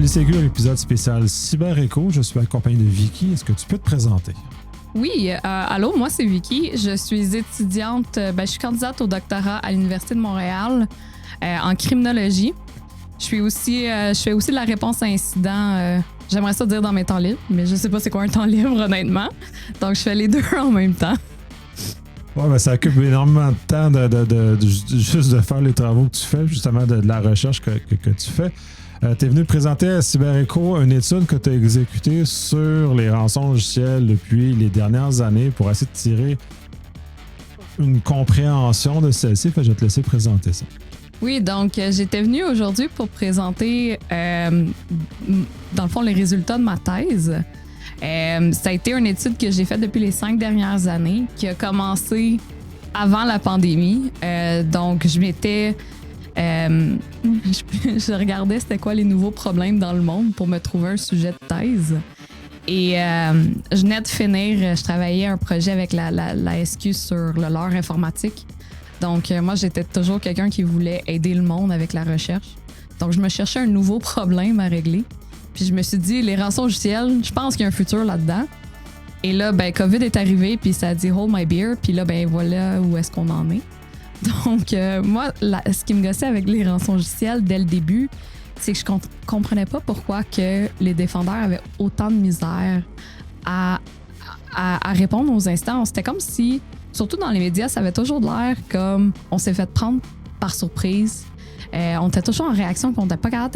Polységur, l'épisode spécial CyberEcho. Je suis accompagné de Vicky. Est-ce que tu peux te présenter? Oui, allô, moi c'est Vicky. Je suis étudiante, je suis candidate au doctorat à l'Université de Montréal en criminologie. Je fais aussi de la réponse à incidents. J'aimerais ça dire dans mes temps libres, mais je sais pas c'est quoi un temps libre, honnêtement. Donc, je fais les deux en même temps. Ouais, ben, ça occupe énormément de temps juste de faire les travaux que tu fais, justement de la recherche que tu fais. Tu es venu présenter à CyberEcho une étude que tu as exécutée sur les rançons logiciels depuis les dernières années pour essayer de tirer une compréhension de celle-ci. Je vais te laisser présenter ça. Oui, donc j'étais venue aujourd'hui pour présenter, dans le fond, les résultats de ma thèse. Ça a été une étude que j'ai faite depuis les 5 dernières années, qui a commencé avant la pandémie. Donc, je m'étais... je regardais c'était quoi les nouveaux problèmes dans le monde pour me trouver un sujet de thèse. Et je venais de finir, je travaillais un projet avec la SQ sur le lore informatique. Donc, moi, j'étais toujours quelqu'un qui voulait aider le monde avec la recherche. Donc, je me cherchais un nouveau problème à régler. Puis, je me suis dit, les rançons logicielles, je pense qu'il y a un futur là-dedans. Et là, COVID est arrivé, puis ça a dit « hold my beer ». Puis là, voilà où est-ce qu'on en est. Donc, moi, ce qui me gossait avec les rançons logicielles dès le début, c'est que je comprenais pas pourquoi que les défendeurs avaient autant de misère à répondre aux instances. C'était comme si... Surtout dans les médias, ça avait toujours l'air comme on s'est fait prendre par surprise. On était toujours en réaction, puis on n'était pas capable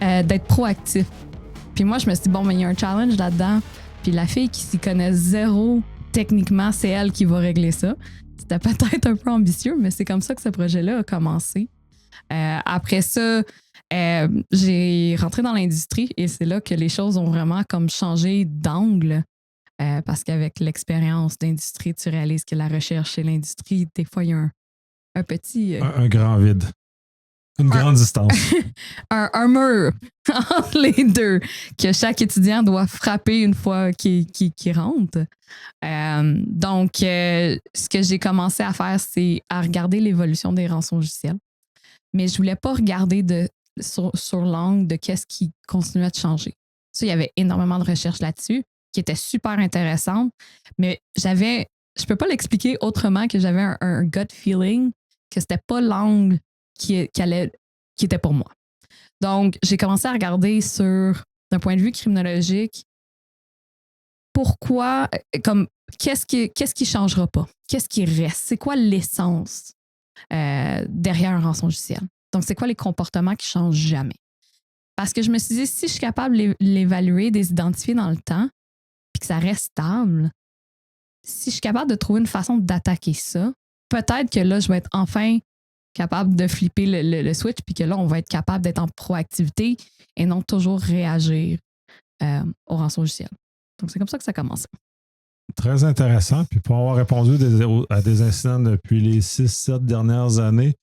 d'être proactif. Puis moi, je me suis dit, il y a un challenge là-dedans. Puis la fille qui s'y connaît zéro, techniquement, c'est elle qui va régler ça. C'était peut-être un peu ambitieux, mais c'est comme ça que ce projet-là a commencé. Après ça, j'ai rentré dans l'industrie et c'est là que les choses ont vraiment comme changé d'angle. Parce qu'avec l'expérience d'industrie, tu réalises que la recherche et l'industrie, des fois, il y a un petit... Un grand vide. Une grande distance. un mur entre les deux que chaque étudiant doit frapper une fois qu'il rentre. Donc, ce que j'ai commencé à faire, c'est à regarder l'évolution des rançons logicielles. Mais je voulais pas regarder sur l'angle de qu'est-ce qui continuait de changer. Ça, il y avait énormément de recherches là-dessus qui était super intéressante, mais je peux pas l'expliquer autrement que j'avais un gut feeling que c'était pas l'angle qui était pour moi. Donc, j'ai commencé à regarder d'un point de vue criminologique, pourquoi, qu'est-ce qui changera pas? Qu'est-ce qui reste? C'est quoi l'essence derrière un rançon logiciel? Donc, c'est quoi les comportements qui changent jamais? Parce que je me suis dit, si je suis capable de l'évaluer, de les identifier dans le temps, puis que ça reste stable, si je suis capable de trouver une façon d'attaquer ça, peut-être que là, je vais être enfin capable de flipper le switch, puis que là, on va être capable d'être en proactivité et non toujours réagir aux rançons logicielles. Donc, c'est comme ça que ça a commencé. Très intéressant. Puis pour avoir répondu à des incidents depuis les 6-7 dernières années,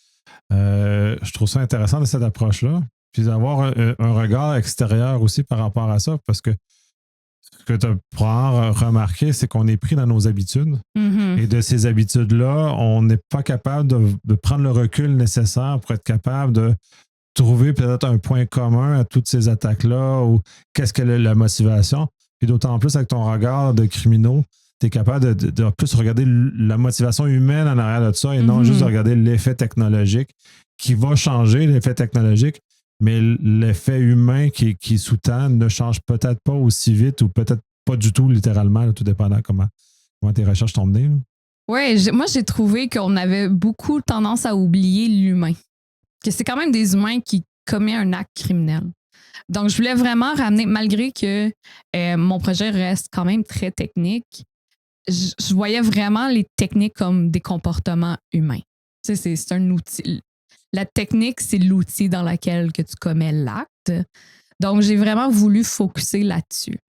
je trouve ça intéressant de cette approche-là. Puis d'avoir un regard extérieur aussi par rapport à ça, parce que ce que tu as probablement remarqué, c'est qu'on est pris dans nos habitudes. Mm-hmm. Et de ces habitudes-là, on n'est pas capable de prendre le recul nécessaire pour être capable de trouver peut-être un point commun à toutes ces attaques-là ou qu'est-ce que la motivation. Et d'autant plus avec ton regard de criminaux, tu es capable de plus regarder la motivation humaine en arrière de ça et non juste de regarder l'effet technologique qui va changer, l'effet technologique. Mais l'effet humain qui sous-tend ne change peut-être pas aussi vite ou peut-être pas du tout littéralement, là, tout dépendant comment tes recherches t'ont mené. Oui, moi j'ai trouvé qu'on avait beaucoup tendance à oublier l'humain. Que c'est quand même des humains qui commettent un acte criminel. Donc je voulais vraiment ramener, malgré que mon projet reste quand même très technique, je voyais vraiment les techniques comme des comportements humains. Tu sais, c'est un outil. La technique, c'est l'outil dans lequel que tu commets l'acte. Donc, j'ai vraiment voulu focusser là-dessus.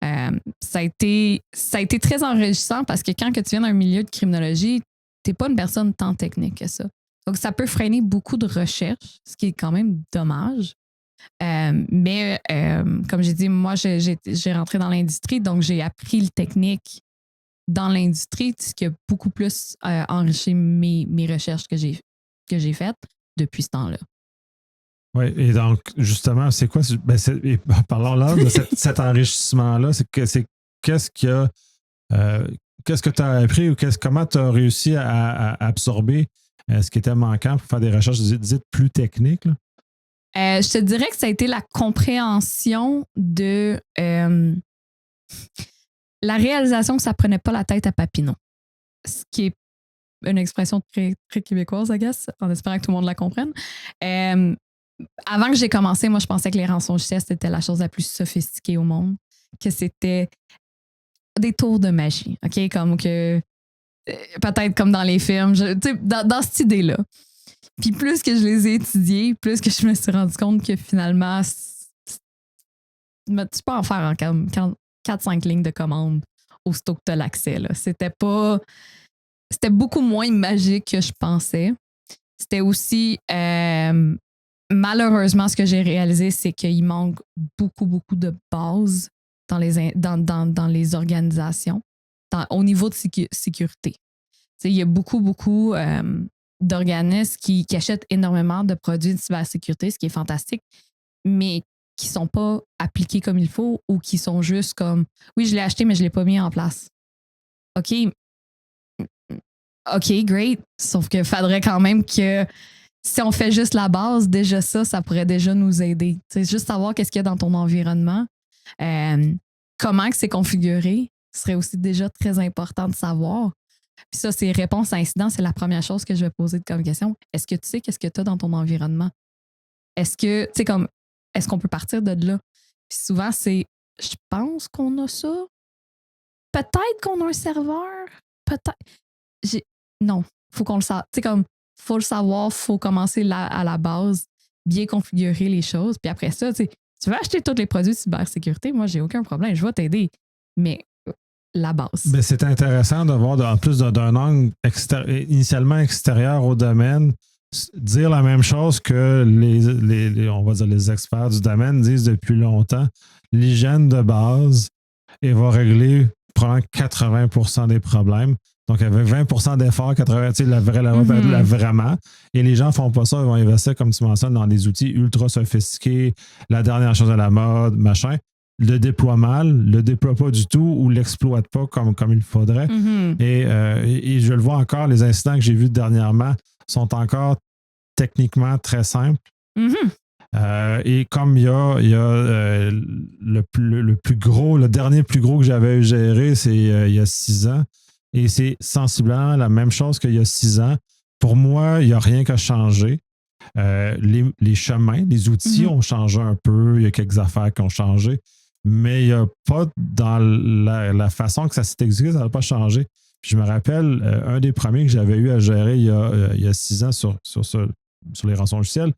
Ça a été très enrichissant parce que quand que tu viens d'un milieu de criminologie, tu n'es pas une personne tant technique que ça. Donc, ça peut freiner beaucoup de recherches, ce qui est quand même dommage. Mais comme j'ai dit, moi, j'ai rentré dans l'industrie, donc j'ai appris le technique dans l'industrie, ce qui a beaucoup plus enrichi mes recherches que j'ai faites depuis ce temps-là. Oui, et donc, justement, c'est quoi? Parlons là de cet enrichissement-là. Qu'est-ce qu'il y a, qu'est-ce que tu as appris ou comment tu as réussi à absorber ce qui était manquant pour faire des recherches dites plus techniques? Là? Je te dirais que ça a été la compréhension de la réalisation que ça prenait pas la tête à Papineau. Ce qui est une expression très, très québécoise, I guess, en espérant que tout le monde la comprenne. Avant que j'ai commencé, moi, je pensais que les rançongiciels, c'était la chose la plus sophistiquée au monde, que c'était des tours de magie, OK? Comme que, peut-être comme dans les films, dans cette idée-là. Puis plus que je les ai étudiés, plus que je me suis rendu compte que finalement, tu peux en faire en 4-5 lignes de commande aussitôt que tu as l'accès. Là. C'était beaucoup moins magique que je pensais. C'était aussi, malheureusement, ce que j'ai réalisé, c'est qu'il manque beaucoup, beaucoup de bases dans les organisations au niveau de sécurité. Il y a beaucoup, beaucoup d'organismes qui achètent énormément de produits de cybersécurité, ce qui est fantastique, mais qui ne sont pas appliqués comme il faut ou qui sont juste comme oui, je l'ai acheté, mais je ne l'ai pas mis en place. OK, great. Sauf qu'il faudrait quand même que si on fait juste la base, déjà ça pourrait déjà nous aider. C'est juste savoir qu'est-ce qu'il y a dans ton environnement, comment que c'est configuré, ce serait aussi déjà très important de savoir. Puis ça, c'est réponse à incident, c'est la première chose que je vais poser comme question. Est-ce que tu sais qu'est-ce que tu as dans ton environnement? Est-ce que, tu sais, comme, est-ce qu'on peut partir de là? Puis souvent, c'est, je pense qu'on a ça. Peut-être qu'on a un serveur. Peut-être. Non, faut qu'on le sache. Tu sais, comme, faut le savoir, faut commencer à la base, bien configurer les choses. Puis après ça, tu sais, tu veux acheter tous les produits de cybersécurité, moi, j'ai aucun problème, je vais t'aider. Mais la base. Ben, c'est intéressant de voir, en plus d'un angle initialement extérieur au domaine, dire la même chose que on va dire les experts du domaine disent depuis longtemps. L'hygiène de base va régler probablement 80% des problèmes. Donc, avec 20% d'efforts, 80%, vraiment. Et les gens ne font pas ça, ils vont investir, comme tu mentionnes, dans des outils ultra sophistiqués, la dernière chose à la mode, machin. Le déploie mal, le déploie pas du tout ou l'exploite pas comme il faudrait. Mm-hmm. Et je le vois encore, les incidents que j'ai vus dernièrement sont encore techniquement très simples. Mm-hmm. Et comme il y a le plus gros, le dernier plus gros que j'avais géré, c'est il y a 6 ans. Et c'est sensiblement la même chose qu'il y a 6 ans. Pour moi, il n'y a rien qu'à changer. Les chemins, les outils ont changé un peu. Il y a quelques affaires qui ont changé. Mais il n'y a pas dans la façon que ça s'est exécuté, ça n'a pas changé. Puis je me rappelle, un des premiers que j'avais eu à gérer il y a 6 ans sur les rançongiciels.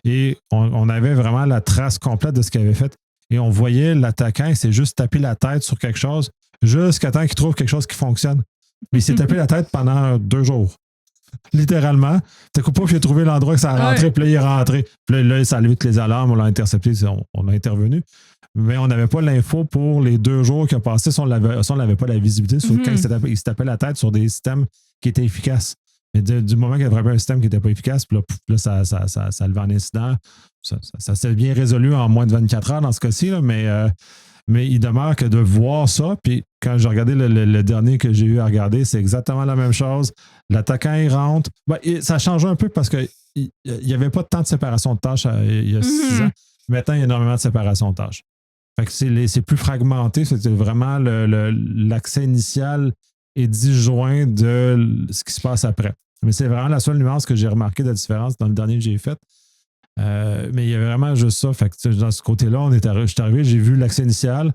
Et on avait vraiment la trace complète de ce qu'il avait fait. Et on voyait l'attaquant, il s'est juste tapé la tête sur quelque chose jusqu'à temps qu'il trouve quelque chose qui fonctionne. Mais il s'est tapé la tête pendant 2 jours. Littéralement. T'as coupé, puis il a trouvé l'endroit que ça a rentré, puis là, il est rentré. Puis là, ça a levé toutes les alarmes, on l'a intercepté, on a intervenu. Mais on n'avait pas l'info pour les 2 jours qui ont passé si on n'avait pas la visibilité sur quand il se tapait la tête sur des systèmes qui étaient efficaces. Mais du moment qu'il y avait un système qui n'était pas efficace, puis là, ça levait un incident. Ça s'est bien résolu en moins de 24 heures dans ce cas-ci, là, mais il demeure que de voir ça, puis quand j'ai regardé le dernier que j'ai eu à regarder, c'est exactement la même chose. L'attaquant, il rentre. Ben, ça change un peu parce qu'il n'y avait pas tant de séparation de tâches il y a 6 ans. Maintenant, il y a énormément de séparation de tâches. Fait que c'est plus fragmenté. C'était vraiment l'accès initial est disjoint de ce qui se passe après. Mais c'est vraiment la seule nuance que j'ai remarqué de la différence dans le dernier que j'ai fait. Mais il y avait vraiment juste ça. Fait que dans ce côté-là, je suis arrivé, j'ai vu l'accès initial.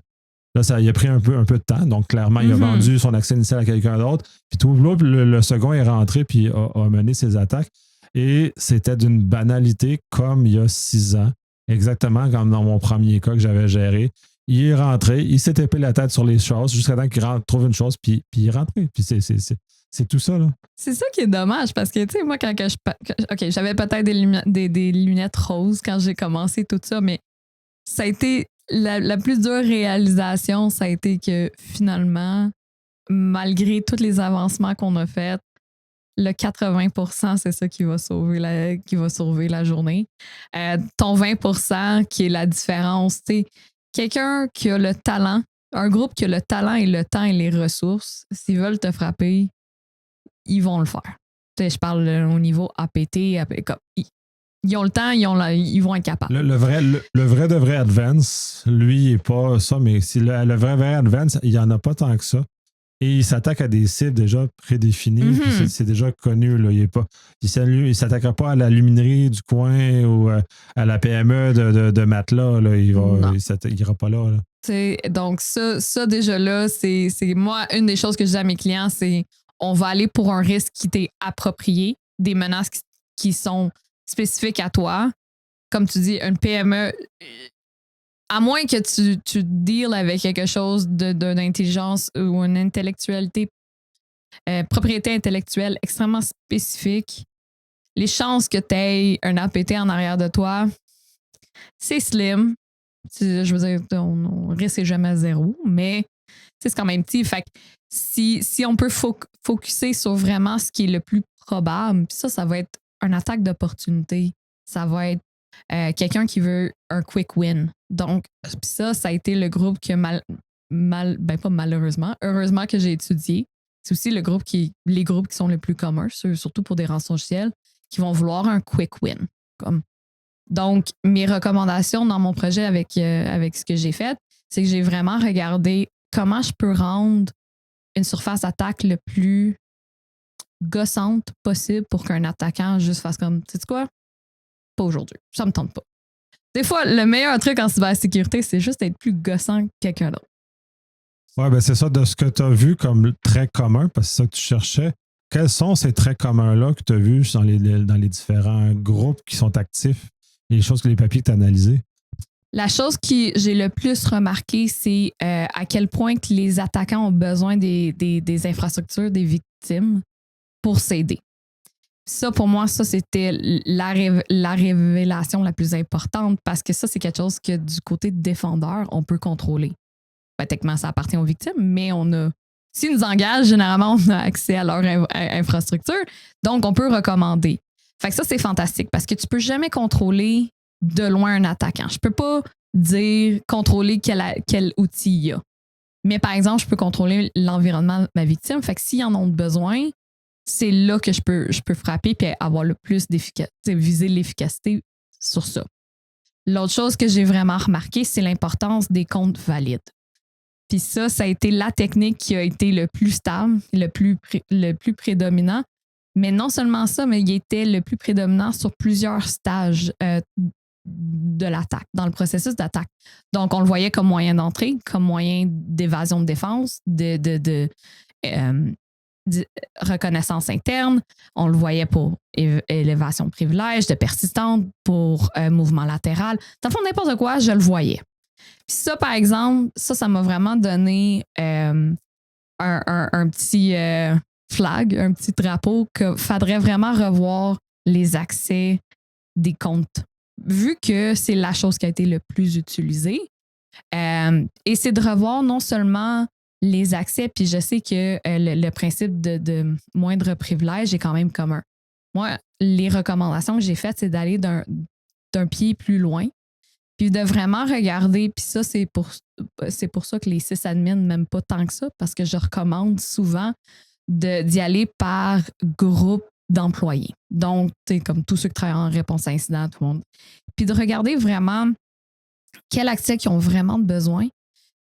Là, il a pris un peu de temps. Donc, clairement, il a vendu son accès initial à quelqu'un d'autre. Puis tout le second est rentré puis a mené ses attaques. Et c'était d'une banalité comme il y a 6 ans. Exactement comme dans mon premier cas que j'avais géré. Il est rentré, il s'est tapé la tête sur les choses jusqu'à temps qu'il trouve une chose, puis il est rentré. Puis c'est tout ça, là. C'est ça qui est dommage parce que, tu sais, moi, OK, j'avais peut-être des lunettes roses quand j'ai commencé tout ça, mais ça a été la plus dure réalisation, ça a été que finalement, malgré tous les avancements qu'on a faits, Le 80%, c'est ça qui va sauver la journée. Ton 20% qui est la différence, tu sais, quelqu'un qui a le talent, un groupe qui a le talent et le temps et les ressources, s'ils veulent te frapper, ils vont le faire. Tu sais, je parle au niveau APT, ils ont le temps, ils vont être capables. Le vrai de vrai Advance, lui, il n'est pas ça, mais si le vrai Advance, il n'y en a pas tant que ça. Et il s'attaque à des cibles déjà prédéfinies, puis c'est déjà connu. Là. Il ne s'attaquera pas à la luminerie du coin ou à la PME de matelas. Là. Il n'ira pas là. Donc, ça déjà là, c'est moi, une des choses que je dis à mes clients, c'est on va aller pour un risque qui t'est approprié, des menaces qui sont spécifiques à toi. Comme tu dis, une PME, à moins que tu deals avec quelque chose d'intelligence ou une intellectualité, propriété intellectuelle extrêmement spécifique, les chances que tu aies un APT en arrière de toi, c'est slim. Je veux dire, on risque jamais zéro, mais c'est quand même petit. Fait que si on peut focuser sur vraiment ce qui est le plus probable, puis ça va être une attaque d'opportunité. Ça va être quelqu'un qui veut un quick win. Donc, ça a été le groupe que pas malheureusement, heureusement que j'ai étudié. C'est aussi les groupes qui sont les plus communs, surtout pour des rançongiciels, qui vont vouloir un quick win. Donc, mes recommandations dans mon projet avec ce que j'ai fait, c'est que j'ai vraiment regardé comment je peux rendre une surface d'attaque le plus gossante possible pour qu'un attaquant juste fasse comme, tu sais quoi? Pas aujourd'hui. Ça me tente pas. Des fois, le meilleur truc en cybersécurité, c'est juste être plus gossant que quelqu'un d'autre. Oui, ben c'est ça, de ce que tu as vu comme très commun, parce que c'est ça que tu cherchais. Quels sont ces traits communs-là que tu as vus dans les différents groupes qui sont actifs et les choses que les papiers que tu as analysés? La chose que j'ai le plus remarqué, c'est à quel point que les attaquants ont besoin des infrastructures des victimes pour s'aider. Ça, pour moi, c'était la révélation la plus importante parce que ça, c'est quelque chose que du côté de défendeur, on peut contrôler. Techniquement, ça appartient aux victimes, mais s'ils nous engagent, généralement, on a accès à leur infrastructure, donc on peut recommander. Fait que ça, c'est fantastique parce que tu peux jamais contrôler de loin un attaquant. Je peux pas dire contrôler quel outil il y a. Mais par exemple, je peux contrôler l'environnement de ma victime. Fait que s'ils en ont besoin, c'est là que je peux frapper et avoir le plus d'efficacité, viser l'efficacité sur ça. L'autre chose que j'ai vraiment remarqué, c'est l'importance des comptes valides. Puis ça a été la technique qui a été le plus stable, le plus prédominant. Mais non seulement ça, mais il était le plus prédominant sur plusieurs stages de l'attaque, dans le processus d'attaque. Donc, on le voyait comme moyen d'entrée, comme moyen d'évasion de défense, de reconnaissance interne. On le voyait pour élévation de privilèges, de persistante, pour mouvement latéral. Dans le fond, n'importe quoi, je le voyais. Puis ça, par exemple, ça m'a vraiment donné un petit flag, un petit drapeau qu'il faudrait vraiment revoir les accès des comptes, vu que c'est la chose qui a été le plus utilisée. Et c'est de revoir non seulement les accès, puis je sais que le principe de moindre privilège est quand même commun. Moi, les recommandations que j'ai faites, c'est d'aller d'un pied plus loin, puis de vraiment regarder, puis ça, c'est pour ça que les sysadmins n'aiment pas tant que ça, parce que je recommande souvent d'y aller par groupe d'employés. Donc, comme tous ceux qui travaillent en réponse à incident, tout le monde. Puis de regarder vraiment quels accès qui ont vraiment besoin,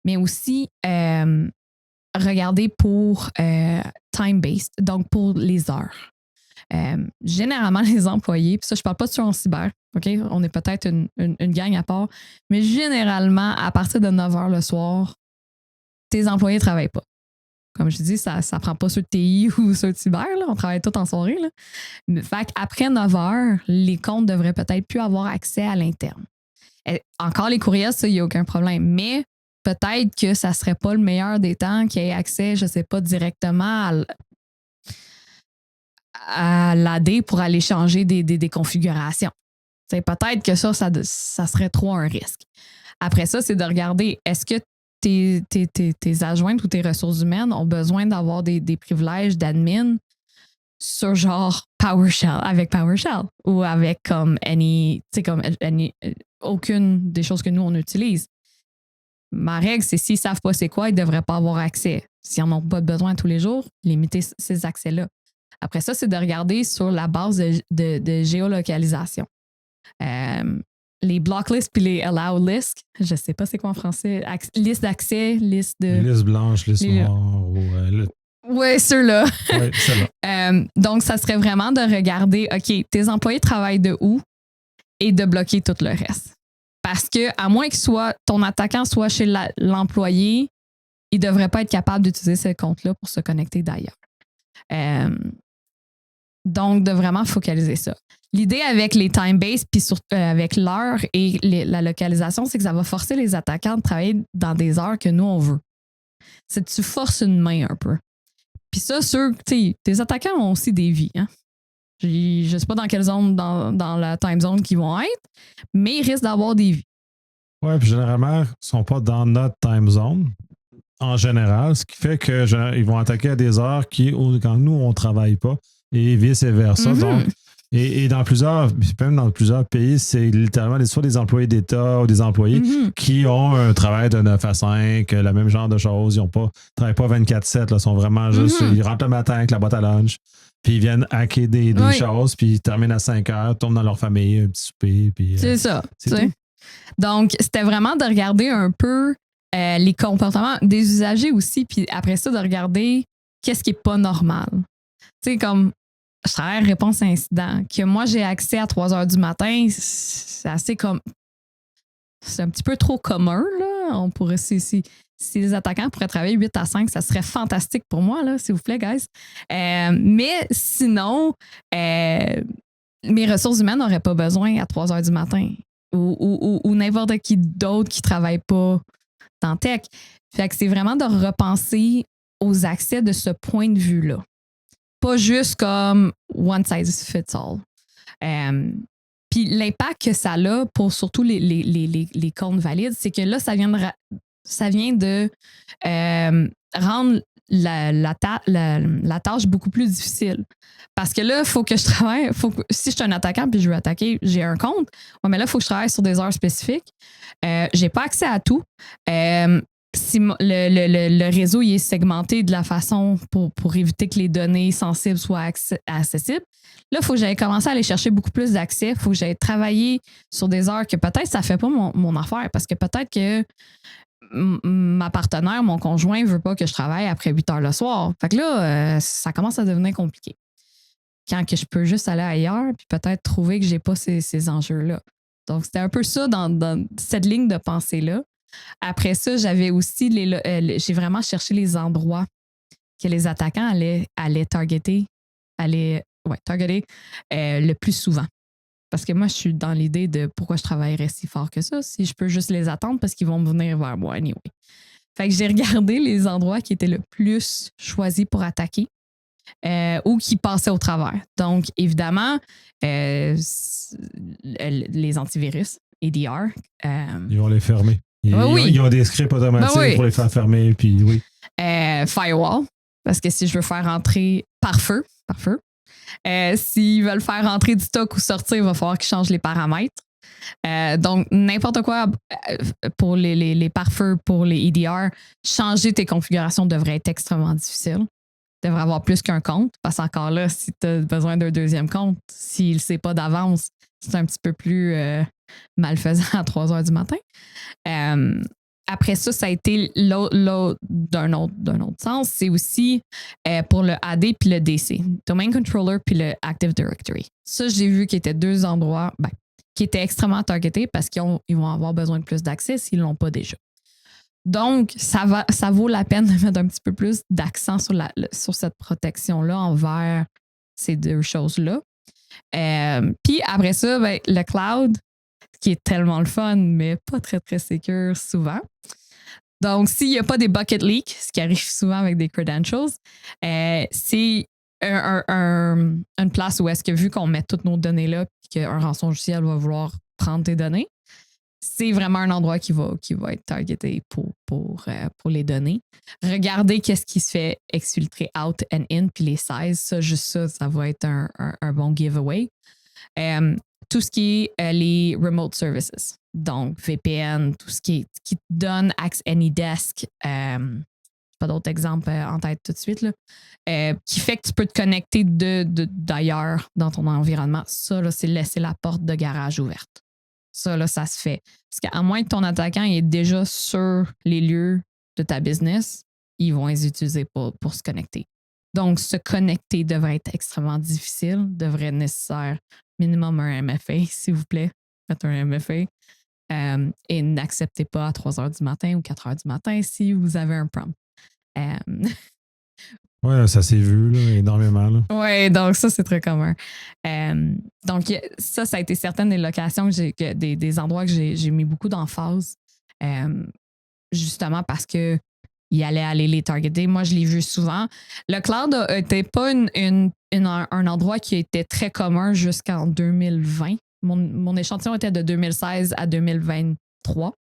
mais aussi regarder pour time-based, donc pour les heures. Généralement, les employés, puis ça, je ne parle pas de ceux en cyber, OK? On est peut-être une gang à part, mais généralement, à partir de 9 h le soir, tes employés ne travaillent pas. Comme je dis, ça ne prend pas ceux de TI ou ceux de cyber, là. On travaille tous en soirée. Là. Fait qu'après 9 h, les comptes devraient peut-être plus avoir accès à l'interne. Encore les courriels, ça, il n'y a aucun problème. Mais peut-être que ça ne serait pas le meilleur des temps qu'il y ait accès, je ne sais pas, directement à l'AD pour aller changer des configurations. Peut-être que ça serait trop un risque. Après ça, c'est de regarder, est-ce que tes adjointes ou tes ressources humaines ont besoin d'avoir des privilèges d'admin sur genre PowerShell, avec PowerShell ou avec comme aucune des choses que nous, on utilise. Ma règle, c'est s'ils ne savent pas c'est quoi, ils ne devraient pas avoir accès. S'ils n'en ont pas besoin tous les jours, limiter ces accès-là. Après ça, c'est de regarder sur la base de géolocalisation. Les block lists puis les allow lists, je ne sais pas c'est quoi en français, liste d'accès, liste de... Liste blanche, liste noire ou... Oui, ceux-là. Oui, ceux-là. Donc, ça serait vraiment de regarder, OK, tes employés travaillent de où et de bloquer tout le reste. Parce que, à moins que ton attaquant soit chez l'employé, il ne devrait pas être capable d'utiliser ce compte-là pour se connecter d'ailleurs. Donc, de vraiment focaliser ça. L'idée avec les time-based puis avec l'heure et la localisation, c'est que ça va forcer les attaquants de travailler dans des heures que nous, on veut. C'est que tu forces une main un peu. Puis ça, tes attaquants ont aussi des vies. Hein? Je ne sais pas dans quelle zone, dans la time zone qu'ils vont être, mais ils risquent d'avoir des vies. Oui, puis généralement, ils ne sont pas dans notre time zone, en général, ce qui fait qu'ils vont attaquer à des heures quand nous, on ne travaille pas, et vice-versa. Donc, et même dans plusieurs pays, c'est littéralement soit des employés d'État ou des employés qui ont un travail de 9 à 5, le même genre de choses. Ils ne travaillent pas 24/7, là, ils sont vraiment juste, ils rentrent le matin avec la boîte à lunch, puis ils viennent hacker des choses, puis ils terminent à 5 heures, tournent dans leur famille, un petit souper. Puis, c'est ça. C'est tout. Donc, c'était vraiment de regarder un peu les comportements des usagers aussi, puis après ça, de regarder qu'est-ce qui n'est pas normal. Tu sais, comme je travaille réponse à incident, que moi j'ai accès à 3 heures du matin, c'est assez comme. C'est un petit peu trop commun, là. On pourrait, si les attaquants pourraient travailler 8 à 5, ça serait fantastique pour moi, là, s'il vous plaît, guys. Mais sinon, mes ressources humaines n'auraient pas besoin à 3 heures du matin. Ou n'importe qui d'autre qui ne travaille pas dans tech. Fait que c'est vraiment de repenser aux accès de ce point de vue-là. Pas juste comme one size fits all. Puis l'impact que ça a pour surtout les comptes valides, c'est que là, ça vient de rendre la tâche beaucoup plus difficile. Parce que là, il faut que je travaille. Si je suis un attaquant puis je veux attaquer, j'ai un compte. Ouais, mais là, il faut que je travaille sur des heures spécifiques. J'ai pas accès à tout. Si le réseau il est segmenté de la façon pour éviter que les données sensibles soient accessibles, là, il faut que j'aille commencer à aller chercher beaucoup plus d'accès. Il faut que j'aille travailler sur des heures que peut-être ça ne fait pas mon affaire. Parce que peut-être que ma partenaire, mon conjoint, ne veut pas que je travaille après 8 heures le soir. Fait que là, ça commence à devenir compliqué. Quand que je peux juste aller ailleurs puis peut-être trouver que je n'ai pas ces enjeux-là. Donc, c'était un peu ça dans cette ligne de pensée-là. Après ça, j'avais aussi j'ai vraiment cherché les endroits que les attaquants allaient targeter le plus souvent. Parce que moi, je suis dans l'idée de pourquoi je travaillerais si fort que ça si je peux juste les attendre parce qu'ils vont venir vers moi anyway. Fait que j'ai regardé les endroits qui étaient le plus choisis pour attaquer ou qui passaient au travers. Donc, évidemment, les antivirus, ADR. Ils vont les fermer. Ils ont des scripts automatiques pour les faire fermer. Puis oui. Firewall, parce que si je veux faire entrer par feu. S'ils veulent faire entrer du stock ou sortir, il va falloir qu'ils changent les paramètres. Donc, n'importe quoi pour les pare-feux, pour les EDR, changer tes configurations devrait être extrêmement difficile. Tu devrais avoir plus qu'un compte, parce qu'encore là, si tu as besoin d'un deuxième compte, s'il ne sait pas d'avance, c'est un petit peu plus malfaisant à 3 heures du matin. Après ça a été l'autre d'un autre sens. C'est aussi pour le AD puis le DC, Domain Controller puis le Active Directory. Ça, j'ai vu qu'il y était 2 endroits qui étaient extrêmement targetés parce qu'ils vont avoir besoin de plus d'accès s'ils ne l'ont pas déjà. Donc, ça vaut la peine de mettre un petit peu plus d'accent sur cette protection-là envers ces 2 choses-là. Puis après ça, le cloud, qui est tellement le fun, mais pas très, très secure souvent. Donc, s'il n'y a pas des bucket leaks, ce qui arrive souvent avec des credentials, c'est une place où est-ce que, vu qu'on met toutes nos données là et qu'un rançon logiciel va vouloir prendre tes données, c'est vraiment un endroit qui va être targeté pour les données. Regardez qu'est-ce qui se fait exfiltrer out and in, puis les sizes, ça va être un bon giveaway. Tout ce qui est les remote services, donc VPN, tout ce qui te donne Access AnyDesk, pas d'autres exemples en tête tout de suite, là, qui fait que tu peux te connecter d'ailleurs dans ton environnement. Ça, là, c'est laisser la porte de garage ouverte. Ça, là, ça se fait. Parce qu'à moins que ton attaquant est déjà sur les lieux de ta business, ils vont les utiliser pour se connecter. Donc, se connecter devrait être extrêmement difficile, devrait être nécessaire minimum un MFA, s'il vous plaît. Faites un MFA. Et n'acceptez pas à 3 heures du matin ou 4 heures du matin si vous avez un prompt. Oui, ça s'est vu là, énormément. Oui, donc ça, c'est très commun. Donc, ça a été certaines des locations, des endroits que j'ai mis beaucoup d'emphase, justement parce que il allait aller les targeter. Moi, je l'ai vu souvent. Le cloud n'était pas un endroit qui était très commun jusqu'en 2020. Mon échantillon était de 2016 à 2023.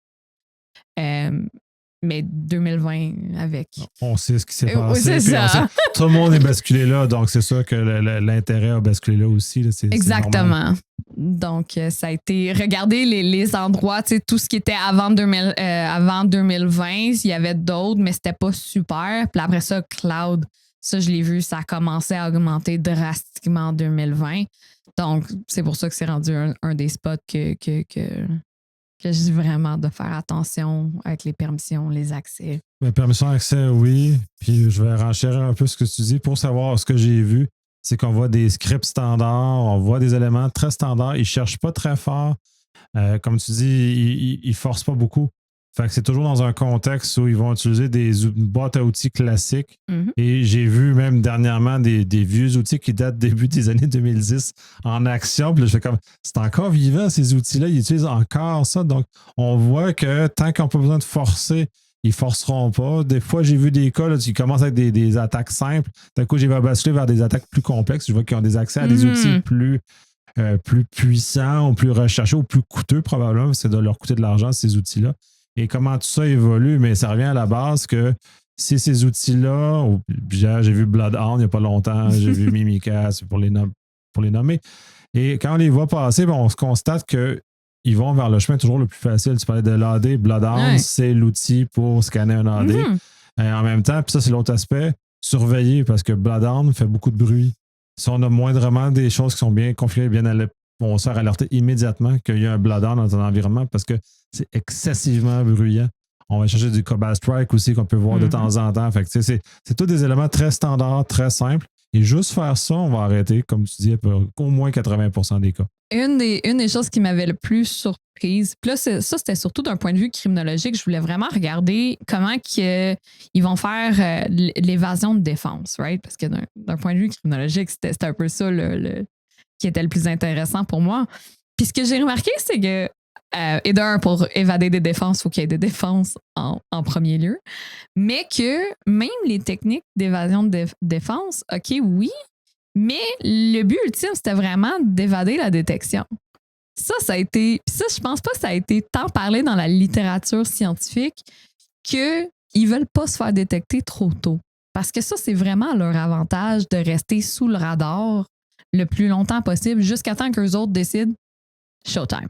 Mais 2020 avec. On sait ce qui s'est passé. C'est ça. Tout le monde est basculé là, donc c'est sûr que l'intérêt a basculé là aussi. Là, exactement. Donc, ça a été. Regardez les endroits, tout ce qui était avant 2020, il y avait d'autres, mais c'était pas super. Puis après ça, cloud, ça, je l'ai vu, ça a commencé à augmenter drastiquement en 2020. Donc, c'est pour ça que c'est rendu un des spots que je dis vraiment de faire attention avec les permissions, les accès. Mais permission d'accès, oui. Puis je vais renchérir un peu ce que tu dis. Pour savoir ce que j'ai vu, c'est qu'on voit des scripts standards, on voit des éléments très standards. Ils ne cherchent pas très fort. Comme tu dis, ils ne forcent pas beaucoup. Fait que c'est toujours dans un contexte où ils vont utiliser des boîtes à outils classiques. Mm-hmm. Et j'ai vu même dernièrement des vieux outils qui datent début des années 2010 en action. Puis là, je fais comme, c'est encore vivant ces outils-là, ils utilisent encore ça. Donc, on voit que tant qu'on n'a pas besoin de forcer, ils ne forceront pas. Des fois, j'ai vu des cas là, qui commencent avec des attaques simples. D'un coup, j'ai basculé vers des attaques plus complexes. Je vois qu'ils ont des accès à des outils plus puissants ou plus recherchés ou plus coûteux probablement, parce que ça doit leur coûter de l'argent, ces outils-là. Et comment tout ça évolue, mais ça revient à la base que ces outils-là, j'ai vu Bloodhound il n'y a pas longtemps, j'ai vu Mimica, c'est pour les nommer. Et quand on les voit passer, on se constate qu'ils vont vers le chemin toujours le plus facile. Tu parlais de l'AD, Bloodhound, c'est l'outil pour scanner un AD. En même temps, puis ça, c'est l'autre aspect, surveiller, parce que Bloodhound fait beaucoup de bruit. Si on a moindrement des choses qui sont bien configurées, on se fait alerter immédiatement qu'il y a un Bloodhound dans ton environnement parce que c'est excessivement bruyant. On va chercher du Cobalt Strike aussi qu'on peut voir de temps en temps. Fait que, c'est tous des éléments très standards, très simples. Et juste faire ça, on va arrêter, comme tu dis, au moins 80% des cas. Une des choses qui m'avait le plus surprise, puis là, ça, c'était surtout d'un point de vue criminologique, je voulais vraiment regarder comment ils vont faire l'évasion de défense, right? Parce que d'un point de vue criminologique, c'était un peu ça qui était le plus intéressant pour moi. Puis ce que j'ai remarqué, c'est que et d'un, pour évader des défenses, il faut qu'il y ait des défenses en premier lieu. Mais que même les techniques d'évasion de défense, OK, oui, mais le but ultime, c'était vraiment d'évader la détection. Ça a été... Ça, je pense pas que ça a été tant parlé dans la littérature scientifique qu'ils veulent pas se faire détecter trop tôt. Parce que ça, c'est vraiment leur avantage de rester sous le radar le plus longtemps possible jusqu'à temps qu'eux autres décident showtime.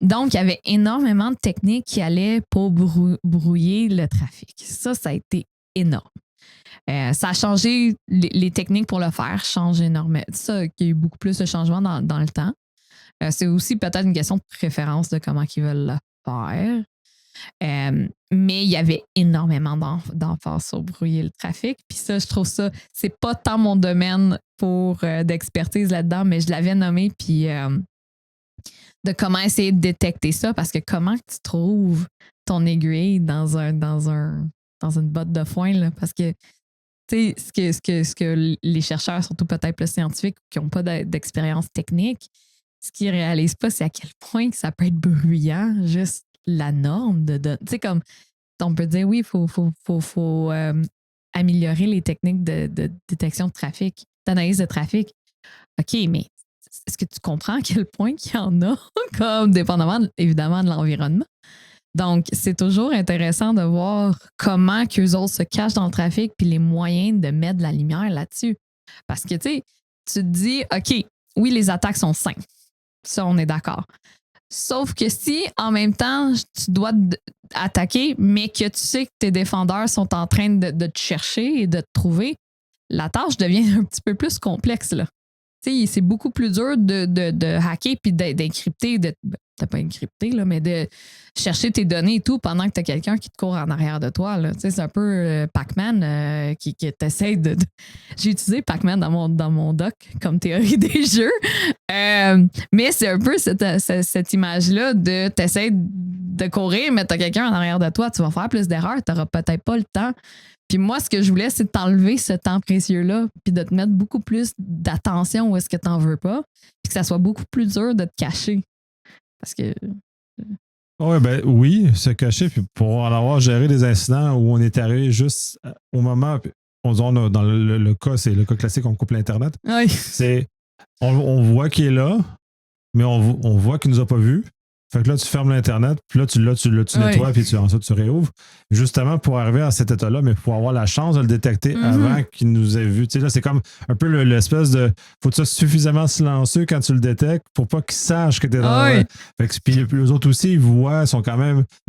Donc, il y avait énormément de techniques qui allaient pour brouiller le trafic. Ça a été énorme. Ça a changé, les techniques pour le faire changent énormément. Ça, il y a eu beaucoup plus de changements dans le temps. C'est aussi peut-être une question de préférence de comment ils veulent le faire. Mais il y avait énormément d'emphase sur brouiller le trafic. Puis ça, je trouve ça, c'est pas tant mon domaine d'expertise là-dedans, mais je l'avais nommé, puis de comment essayer de détecter ça, parce que comment tu trouves ton aiguille dans une botte de foin, là, parce que tu sais, ce que les chercheurs, surtout peut-être les scientifiques qui n'ont pas d'expérience technique, ce qu'ils ne réalisent pas, c'est à quel point que ça peut être bruyant, juste la norme de tu sais, comme on peut dire, oui, il faut améliorer les techniques de détection de trafic, d'analyse de trafic. OK, mais est-ce que tu comprends à quel point qu'il y en a, comme dépendamment, évidemment, de l'environnement? Donc, c'est toujours intéressant de voir comment qu'eux autres se cachent dans le trafic puis les moyens de mettre de la lumière là-dessus. Parce que, tu te dis, OK, oui, les attaques sont simples. Ça, on est d'accord. Sauf que si, en même temps, tu dois attaquer, mais que tu sais que tes défendeurs sont en train de te chercher et de te trouver, la tâche devient un petit peu plus complexe, là. C'est beaucoup plus dur de hacker puis d'encrypter, t'as pas encrypté, là, mais de chercher tes données et tout pendant que tu as quelqu'un qui te court en arrière de toi. Là. C'est un peu Pac-Man qui t'essaie de. J'ai utilisé Pac-Man dans mon doc comme théorie des jeux. Mais c'est un peu cette image-là de t'essaies de courir, mais tu as quelqu'un en arrière de toi. Tu vas faire plus d'erreurs, tu n'auras peut-être pas le temps. Puis moi, ce que je voulais, c'est de t'enlever ce temps précieux-là, puis de te mettre beaucoup plus d'attention où est-ce que tu n'en veux pas, puis que ça soit beaucoup plus dur de te cacher. Parce que. Oui, se cacher, puis pour en avoir géré des incidents où on est arrivé juste au moment, on a, dans le cas, c'est le cas classique, on coupe l'Internet. Oui. C'est, on voit qu'il est là, mais on voit qu'il ne nous a pas vus. Fait que là, tu fermes l'Internet, puis là, tu nettoies, puis ensuite tu réouvres. Justement, pour arriver à cet état-là, mais pour avoir la chance de le détecter avant qu'il nous ait vus. Tu sais, là, c'est comme un peu l'espèce de. Faut que tu sois suffisamment silencieux quand tu le détectes pour pas qu'ils sachent que tu es dans Fait que, puis les autres aussi, ils voient, sont quand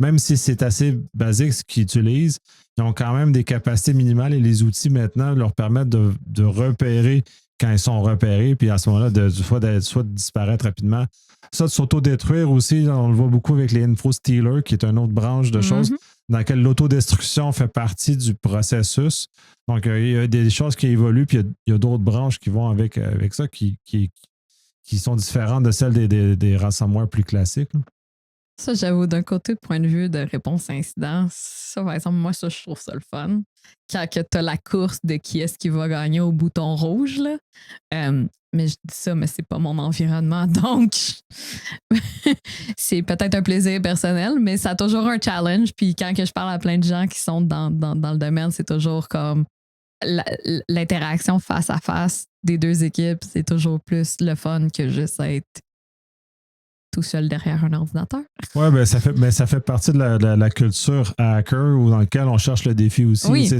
même si c'est assez basique ce qu'ils utilisent, ils ont quand même des capacités minimales et les outils maintenant leur permettent de repérer quand ils sont repérés, puis à ce moment-là, soit de disparaître rapidement. Ça, de s'auto-détruire aussi, on le voit beaucoup avec les info-stealers, qui est une autre branche de choses dans laquelle l'autodestruction fait partie du processus. Donc, il y a des choses qui évoluent, puis il y a d'autres branches qui vont avec ça, qui sont différentes de celles des ransomware plus classiques. Là. Ça, j'avoue, d'un côté, de point de vue de réponse à incident, ça, par exemple, moi, ça, je trouve ça le fun. Quand tu as la course de qui est-ce qui va gagner au bouton rouge, là. Mais je dis ça, mais c'est pas mon environnement. Donc, c'est peut-être un plaisir personnel, mais ça a toujours un challenge. Puis quand que je parle à plein de gens qui sont dans le domaine, c'est toujours comme l'interaction face à face des deux équipes, c'est toujours plus le fun que juste être tout seul derrière un ordinateur. Oui, ça fait partie de la culture hacker ou dans laquelle on cherche le défi aussi. Oui.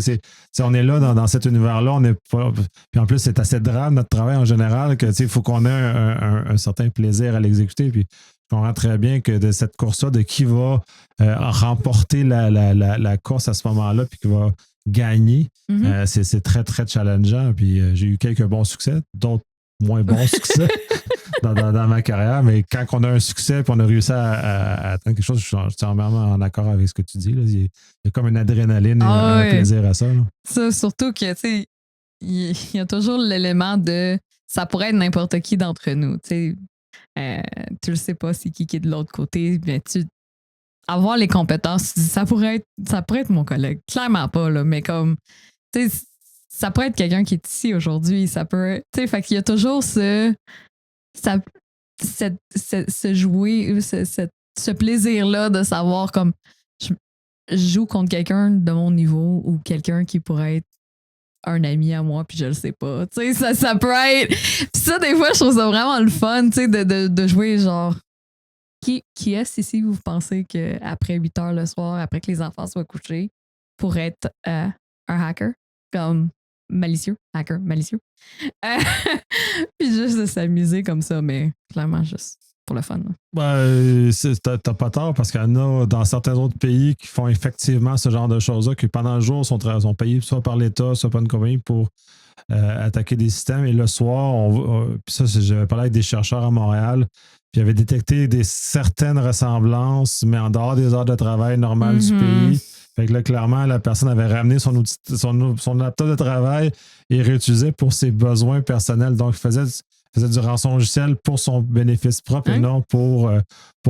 On est là dans cet univers-là, on n'est pas. Puis en plus, c'est assez drame notre travail en général que il faut qu'on ait un certain plaisir à l'exécuter. Puis je comprends très bien que de cette course-là, de qui va remporter la course à ce moment-là, puis qui va gagner, c'est très, très challengeant. Puis j'ai eu quelques bons succès, d'autres moins bons succès. Dans ma carrière, mais quand on a un succès et on a réussi à atteindre quelque chose, je suis entièrement en accord avec ce que tu dis. Là. Il y a comme une adrénaline et un plaisir à ça. Là. Ça, surtout que, tu sais, il y a toujours l'élément de ça pourrait être n'importe qui d'entre nous. Tu le sais pas c'est qui est de l'autre côté, mais avoir les compétences, ça pourrait être mon collègue. Clairement pas, là, mais comme, tu sais, ça pourrait être quelqu'un qui est ici aujourd'hui. Ça peut, tu sais, fait qu'il y a toujours ce jouer, ce plaisir-là de savoir comme je joue contre quelqu'un de mon niveau ou quelqu'un qui pourrait être un ami à moi, puis je le sais pas. Tu sais, ça peut être. Puis ça, des fois, je trouve ça vraiment le fun, tu sais, de jouer genre. Qui est-ce ici, vous pensez qu'après 8 heures le soir, après que les enfants soient couchés, pourrait être un hacker? Comme. Hacker malicieux. Puis juste de s'amuser comme ça, mais clairement juste pour le fun. T'as pas tort parce qu'il y en a dans certains autres pays qui font effectivement ce genre de choses-là, qui pendant le jour sont payés soit par l'État, soit par une compagnie pour attaquer des systèmes. Et le soir, puis ça, j'avais parlé avec des chercheurs à Montréal, puis ils avaient détecté certaines ressemblances, mais en dehors des heures de travail normales du pays. Fait que là, clairement, la personne avait ramené son laptop de travail et réutilisé pour ses besoins personnels. Donc, il faisait du rançongiciel pour son bénéfice propre et non pour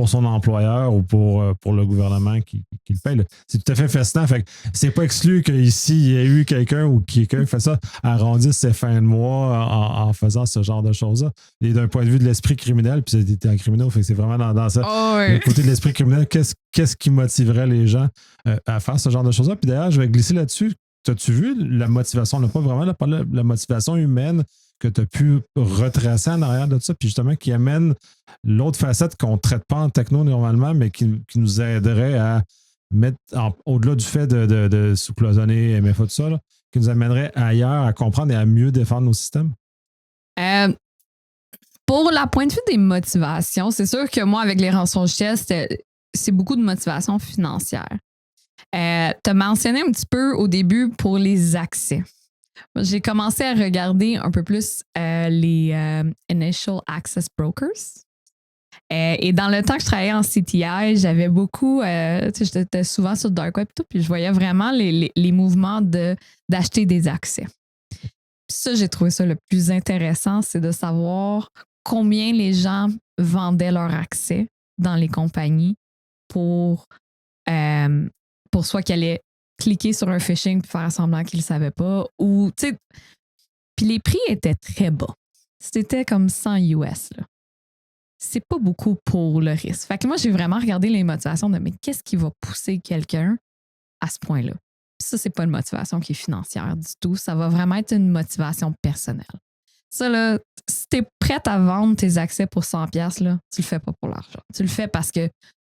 son employeur ou pour le gouvernement qui le paye. C'est tout à fait fascinant. Fait que c'est pas exclu qu'ici, il y ait eu quelqu'un ou quelqu'un qui fait ça, arrondisse ses fins de mois en faisant ce genre de choses-là. Et d'un point de vue de l'esprit criminel, puis c'était un criminel, fait que c'est vraiment dans ça. Le côté de l'esprit criminel, qu'est-ce qui motiverait les gens à faire ce genre de choses-là? Puis d'ailleurs, je vais glisser là-dessus. As-tu vu la motivation? On n'a pas vraiment parlé de la motivation humaine que tu as pu retracer en arrière de ça, puis justement qui amène l'autre facette qu'on ne traite pas en techno normalement, mais qui nous aiderait à mettre, au-delà du fait de sous-cloisonner MFA, tout ça, là, qui nous amènerait ailleurs à comprendre et à mieux défendre nos systèmes? Pour la point de vue des motivations, c'est sûr que moi, avec les rançongiciels, c'est beaucoup de motivation financière. Tu as mentionné un petit peu au début pour les accès. J'ai commencé à regarder un peu plus les Initial Access Brokers. Et dans le temps que je travaillais en CTI, j'avais beaucoup, j'étais souvent sur le dark web et tout, puis je voyais vraiment les mouvements d'acheter des accès. Puis ça, j'ai trouvé ça le plus intéressant, c'est de savoir combien les gens vendaient leur accès dans les compagnies pour soit qu'ils allaient cliquer sur un phishing puis faire semblant qu'ils ne le savaient pas, ou, tu sais, puis les prix étaient très bas. C'était comme 100 US, là. C'est pas beaucoup pour le risque. Fait que moi, j'ai vraiment regardé les motivations de mais qu'est-ce qui va pousser quelqu'un à ce point-là? Puis ça, c'est pas une motivation qui est financière du tout. Ça va vraiment être une motivation personnelle. Ça, là, si t'es prête à vendre tes accès pour 100$, là, tu le fais pas pour l'argent. Tu le fais parce que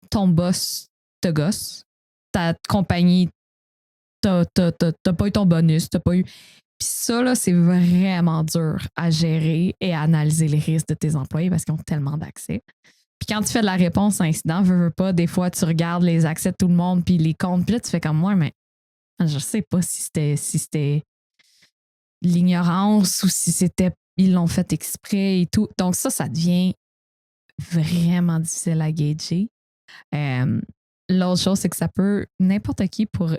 ton boss te gosse, ta compagnie, t'as pas eu ton bonus, t'as pas eu... Puis ça, là, c'est vraiment dur à gérer et à analyser les risques de tes employés parce qu'ils ont tellement d'accès. Puis quand tu fais de la réponse à incident, veux pas, des fois, tu regardes les accès de tout le monde puis les comptes, puis là, tu fais comme moi, mais je sais pas si c'était l'ignorance ou si ils l'ont fait exprès et tout. Donc ça devient vraiment difficile à gager. L'autre chose, c'est que ça peut n'importe qui pas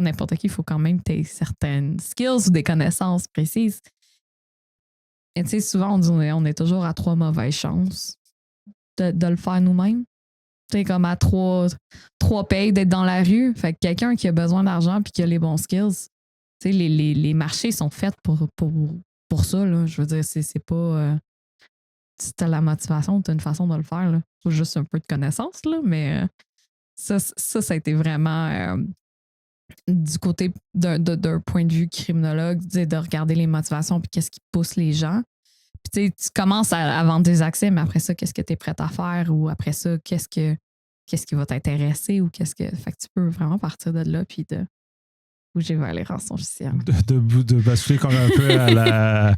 n'importe qui, il faut quand même que tu aies certaines skills ou des connaissances précises. Et tu sais, souvent, on dit on est toujours à 3 mauvaises chances de le faire nous-mêmes. Tu sais, comme à 3 payes d'être dans la rue. Fait que quelqu'un qui a besoin d'argent puis qui a les bons skills, tu sais, les marchés sont faits pour ça, là. Je veux dire, c'est pas... si t'as la motivation, t'as une façon de le faire, là. Faut juste un peu de connaissances, là, mais... Ça a été vraiment du côté d'un point de vue criminologue, de regarder les motivations puis qu'est-ce qui pousse les gens. Puis tu commences à vendre des accès, mais après ça, qu'est-ce que tu es prête à faire? Ou après ça, qu'est-ce qui va t'intéresser? Ou qu'est-ce que. Fait que tu peux vraiment partir de là puis de bouger vers les rançongiciels. De basculer comme un peu à la.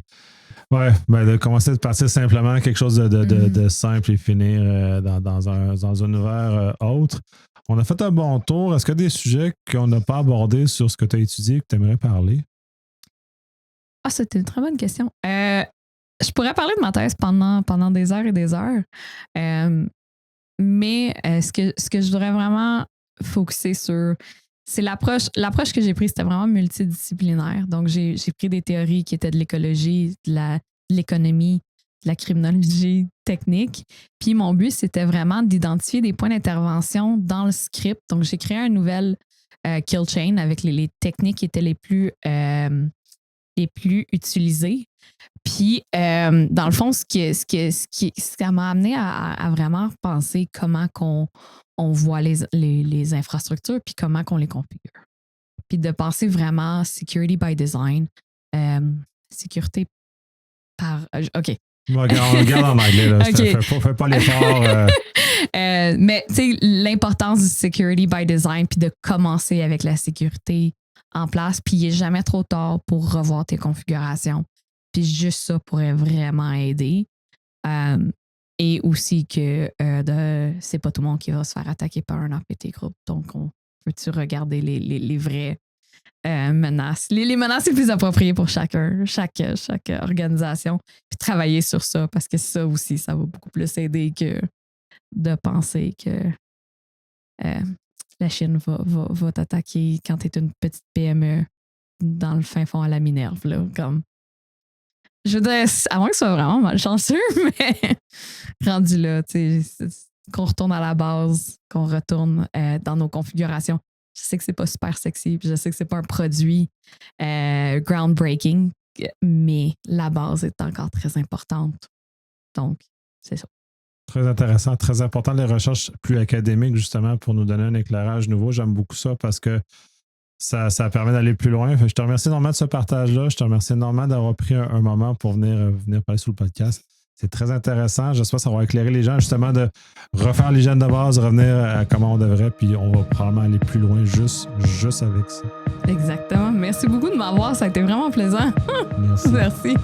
Ouais, de commencer de partir simplement quelque chose de simple et finir dans un univers autre. On a fait un bon tour. Est-ce qu'il y a des sujets qu'on n'a pas abordés sur ce que tu as étudié et que tu aimerais parler? Ah, c'était une très bonne question. Je pourrais parler de ma thèse pendant des heures et des heures. Mais ce que je voudrais vraiment focuser sur, c'est l'approche que j'ai prise, c'était vraiment multidisciplinaire. Donc, j'ai pris des théories qui étaient de l'écologie, de l'économie, de la criminologie technique. Puis mon but, c'était vraiment d'identifier des points d'intervention dans le script. Donc, j'ai créé un nouvel kill chain avec les techniques qui étaient les plus utilisées. Puis, dans le fond, ça m'a amené à vraiment penser comment on voit les infrastructures puis comment qu'on les configure. Puis de penser vraiment security by design, sécurité par... OK. On regarde en anglais, là. Okay. Fais pas l'effort. Mais tu sais, l'importance du security by design puis de commencer avec la sécurité en place, puis il n'est jamais trop tard pour revoir tes configurations. Puis juste ça pourrait vraiment aider. Et aussi que c'est pas tout le monde qui va se faire attaquer par un APT group. Donc, on peut-tu regarder les vraies menaces, les menaces les plus appropriées pour chaque organisation, puis travailler sur ça, parce que ça aussi, ça va beaucoup plus aider que de penser que la Chine va t'attaquer quand tu es une petite PME dans le fin fond à la Minerve. Là, comme. Je veux dire, à moins que ce soit vraiment malchanceux, mais rendu là, qu'on retourne à la base, qu'on retourne dans nos configurations. Je sais que c'est pas super sexy, puis je sais que c'est pas un produit groundbreaking, mais la base est encore très importante. Donc, c'est ça. Très intéressant, très important, les recherches plus académiques, justement, pour nous donner un éclairage nouveau. J'aime beaucoup ça parce que ça permet d'aller plus loin. Fait que je te remercie énormément de ce partage-là. Je te remercie énormément d'avoir pris un moment pour venir parler sur le podcast. C'est très intéressant. J'espère que ça va éclairer les gens justement de refaire l'hygiène de base, revenir à comment on devrait, puis on va probablement aller plus loin juste avec ça. Exactement. Merci beaucoup de m'avoir. Ça a été vraiment plaisant. Merci. Merci.